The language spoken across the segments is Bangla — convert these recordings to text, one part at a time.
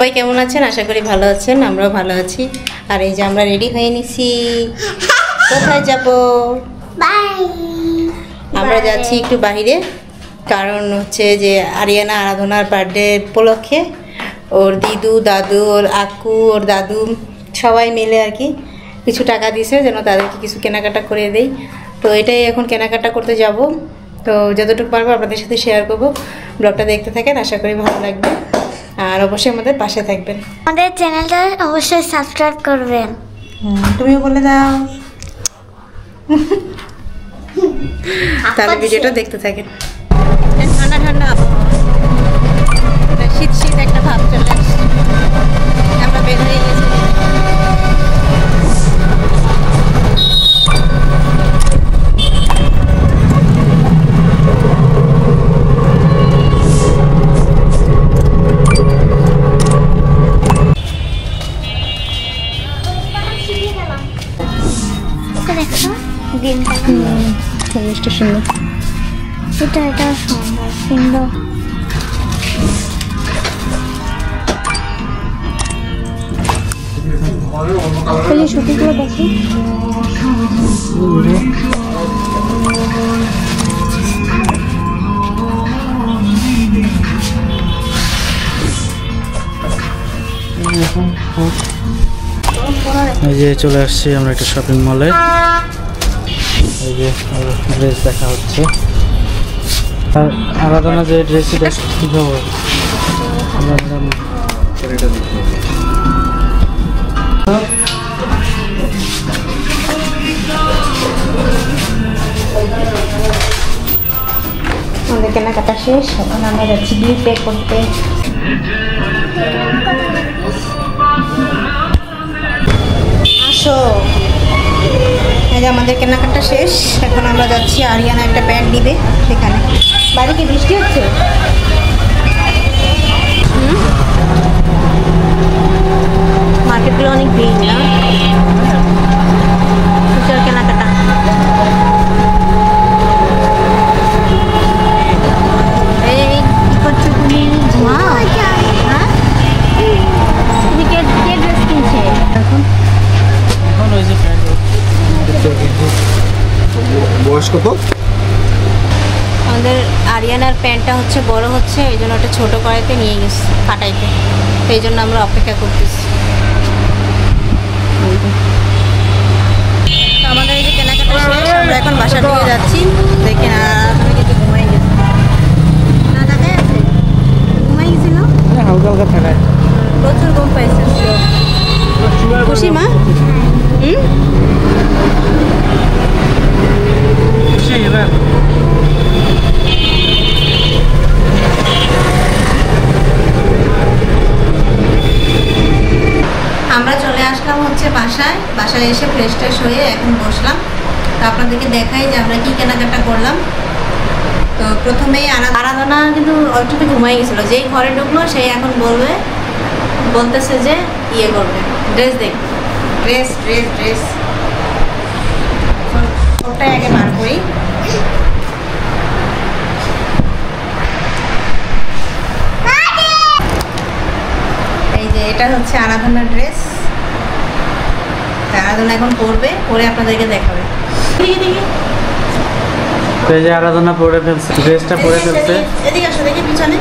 সবাই কেমন আছেন? আশা করি ভালো আছেন, আমরাও ভালো আছি। আর এই যে আমরা রেডি হয়ে নিছি। কোথায় যাব? আমরা যাচ্ছি একটু বাইরে, কারণ হচ্ছে যে আরিয়ানা আরাধনার বার্থডে উপলক্ষে ওর দিদু, দাদু, ওর আকু, ওর দাদু সবাই মিলে আর কি কিছু টাকা দিছে যেন তাদেরকে কিছু কেনাকাটা করে দেই। তো এটাই এখন কেনাকাটা করতে যাব। তো যতটুকু পারবো আপনাদের সাথে শেয়ার করবো। ব্লগটা দেখতে থাকেন, আশা করি ভালো লাগবে। আর অবশ্যই আমাদের পাশে থাকবেন। আমাদের চ্যানেলটা অবশ্যই সাবস্ক্রাইব করবেন। তুমিও বলে দাও। তাহলে ভিডিওটা দেখতে থাকেন। ঠান্ডা ঠান্ডা শীত শীত একটা ভাব চলে আসছে। আমরা বের হয়ে গেছি। জিনিসটা সুন্দর, এটা সুন্দর। সুতিগুলো দেখি। এই যে চলে আসছি আমরা একটা শপিং মলে। এই যে ড্রেস দেখা হচ্ছে। আর আরাধনা যে ড্রেসটি দেখছি কি খবর? আমাদের কেনাকাটা শেষ, এখন আমরা যাচ্ছি বিল পে করতে। আসো, এই যে আমাদের কেনাকাটা শেষ, এখন আমরা যাচ্ছি আরিয়ানা একটা প্যান্ট দিবে সেখানে। বাইরে কি বৃষ্টি হচ্ছে? মার্কেটগুলো অনেক ভিড় না? প্রচুর কেনাকাটা। এই কি করছো তুমি? তুমি কে ড্রেস কিনছে এখন? ওই যে বয়স কত? আমাদের আরিয়ানার প্যান্টটা হচ্ছে বড় হচ্ছে, এই জন্য ওটা ছোটো করাইতে নিয়ে গেছি কাটাইতে। সেই জন্য আমরা অপেক্ষা করতেছি। আমাদের এই যে কেনাকাটা শেষ, আমরা এখন বাসা ঢুকে যাচ্ছি। দেখেন আরাধনা কিন্তু ঘুমাই গেছে। না দাদাই আছে, ঘুমাই গেছিল, হালকা হালকা থাকায় প্রচুর ঘুম পাইছে। খুশি মা? আমরা চলে আসলাম হচ্ছে বাসায় এসে ফ্রেশ ট্রেশ হয়ে এখন বসলাম। তো আপনাদেরকে দেখাই যে আমরা কি কেনাকাটা করলাম। তো প্রথমেই আরাধনা কিন্তু ওইটাতে ঘুমাই গেছিলো, যেই ঘরে ঢুকলো সেই এখন বলতেছে যে ইয়ে করবে, ড্রেস দেখবে, ড্রেস ড্রেস ড্রেস ওটাই আগে বার করি। এই যে এটা হচ্ছে আরাধনার ড্রেস। আরাধনা এখন পরবে, পরে আপনাদেরকে দেখাবে। এই যে আরাধনা পরে ফেলছে, ড্রেসটা পরে ফেলছে। এদিকে আসো, দেখি পিছনে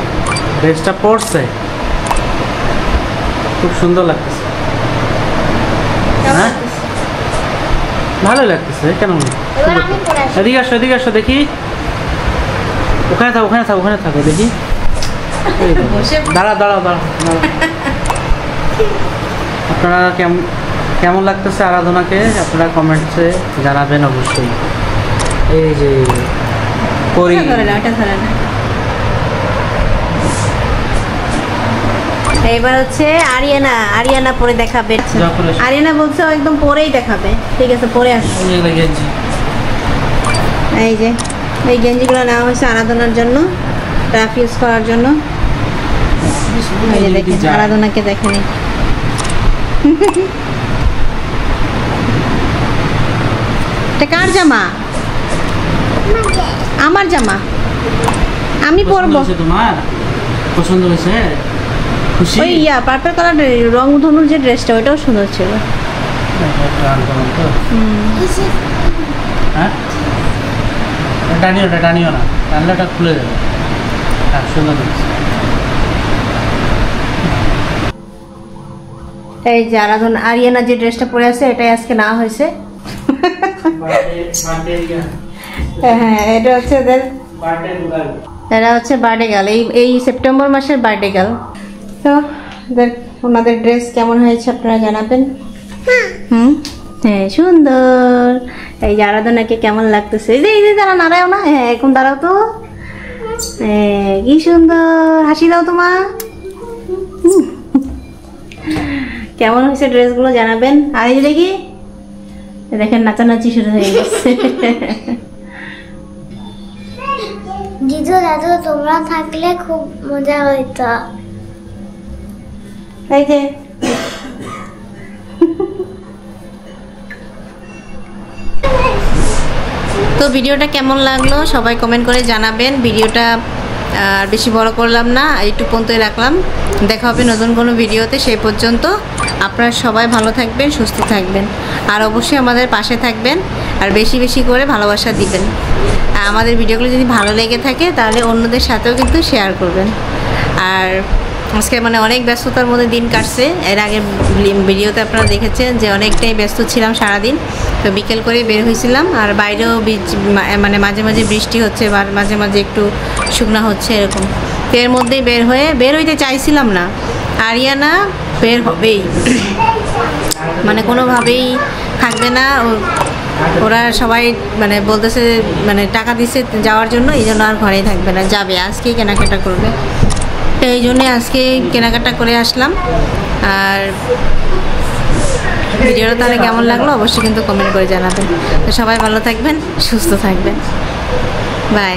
ড্রেসটা পরছে, খুব সুন্দর লাগতেছে। হ্যাঁ ভালো লাগতেছে। কেন? এদিকে আসো, এদিকে আসো দেখি। ওখানে থাকো, ওখানে থাকো, ওখানে থাকো দেখি। দাঁড়া দাঁড়া দাঁড়া। আপনারা কেমন লাগতেছে আরাধনাকে আপনারা কমেন্টসে জানাবেন অবশ্যই। এই যে পরি, এইবার হচ্ছে আরিয়ানা পরে দেখাবে। আরিয়ানা বলছে একদম পরেই দেখাবে। ঠিক আছে, পরে আসো। এই যে এই গেঞ্জিগুলো নেওয়া হয়েছে আরাধনার জন্য, রাফ ইউজ করার জন্য। এই যে দেখেন আরাধনাকে দেখেনি। এটা কার জামা? আমার জামা, আমি পরবো। তোমার পছন্দ হয়েছে? খুশি ওই পার্পল কালার রংধনুর যে ড্রেসটা ওইটাও সুন্দর ছিল। হ্যাঁ টানিও না টানলে ওটা খুলে যাবে। হ্যাঁ সুন্দর লাগছে। এই যে আরিয়ানা যে ড্রেসটা পরে আছে এটাই আজকে না হয়েছে। হ্যাঁ এটা হচ্ছে ওদের এরা হচ্ছে বার্থডে গার্ল, এই সেপ্টেম্বর মাসের বার্থডে গার্ল। তো ওনাদের ড্রেস কেমন হয়েছে আপনারা জানাবেন। হ্যাঁ সুন্দর। এই যে আরাধনাকে কেমন লাগতেছে, এই যে তারা নাড়াও না, হ্যাঁ এখন দাঁড়াও তো, কি সুন্দর হাসি দাও তোমা। কেমন হয়েছে ড্রেসগুলো জানাবেন। আর এই যে দেখি দেখেন নাচানাচি শুরু হয়ে গেছে। দিদু দাদু তোমরা থাকলে খুব মজা হইতো। এই যে তো ভিডিওটা কেমন লাগলো সবাই কমেন্ট করে জানাবেন। ভিডিওটা আর বেশি বড় করলাম না, একটু পর্যন্তই রাখলাম। দেখা হবে নতুন কোনো ভিডিওতে, সেই পর্যন্ত আপনারা সবাই ভালো থাকবেন, সুস্থ থাকবেন, আর অবশ্যই আমাদের পাশে থাকবেন, আর বেশি বেশি করে ভালোবাসা দিবেন। আমাদের ভিডিওগুলো যদি ভালো লেগে থাকে তাহলে অন্যদের সাথেও কিন্তু শেয়ার করবেন। আর আজকে মানে অনেক ব্যস্ততার মধ্যে দিন কাটছে। এর আগে ভিডিওতে আপনারা দেখেছেন যে অনেকটাই ব্যস্ত ছিলাম সারাদিন। তো বিকেল করে বের হয়েছিলাম, আর বাইরেও মানে মাঝে মাঝে বৃষ্টি হচ্ছে, মাঝে মাঝে একটু শুকনা হচ্ছে এরকম। তো এর মধ্যেই বের হইতে চাইছিলাম না, আরিয়ানা বের হবেই, মানে কোনোভাবেই থাকবে না। ওরা সবাই মানে বলতেছে মানে টাকা দিচ্ছে যাওয়ার জন্য, এই জন্য আর ঘরেই থাকবে না, যাবে আজকেই কেনাকাটা করবে। তো এই জন্যে আজকে কেনাকাটা করে আসলাম। আর ভিডিওটা তাহলে কেমন লাগলো অবশ্যই কিন্তু কমেন্ট করে জানাবেন। তো সবাই ভালো থাকবেন, সুস্থ থাকবেন, বাই।